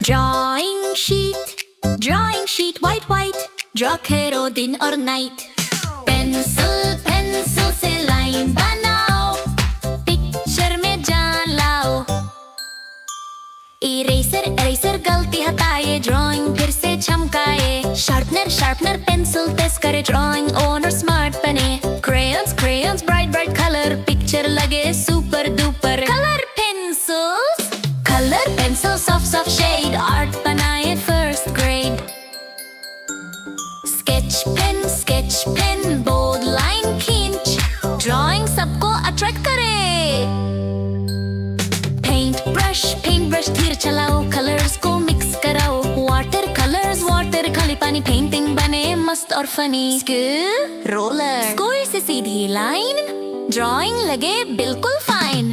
Drawing sheet white white draw करो दिन और नाइट। पेंसिल से लाइन बनाओ, पिक्चर में जान लाओ। इरेजर गलती हटाए, ड्राइंग फिर से चमकाए। शार्पनर पेंसिल तेज करे, ड्राइंग ओनर स्मार्ट बने। क्रेयॉन्स ब्राइट कलर, पिक्चर लगे super duper. Colour pencil soft shade, art बनाए first grade. Sketch pen bold line खींच, ड्राइंग सबको अट्रैक्ट करे। पेंट ब्रश धीरे चलाओ, कलर्स को मिक्स कराओ। वाटर खाली पानी, पेंटिंग बने मस्त और फनी। रोलर स्कोर से सीधी लाइन, ड्राइंग लगे बिल्कुल फाइन।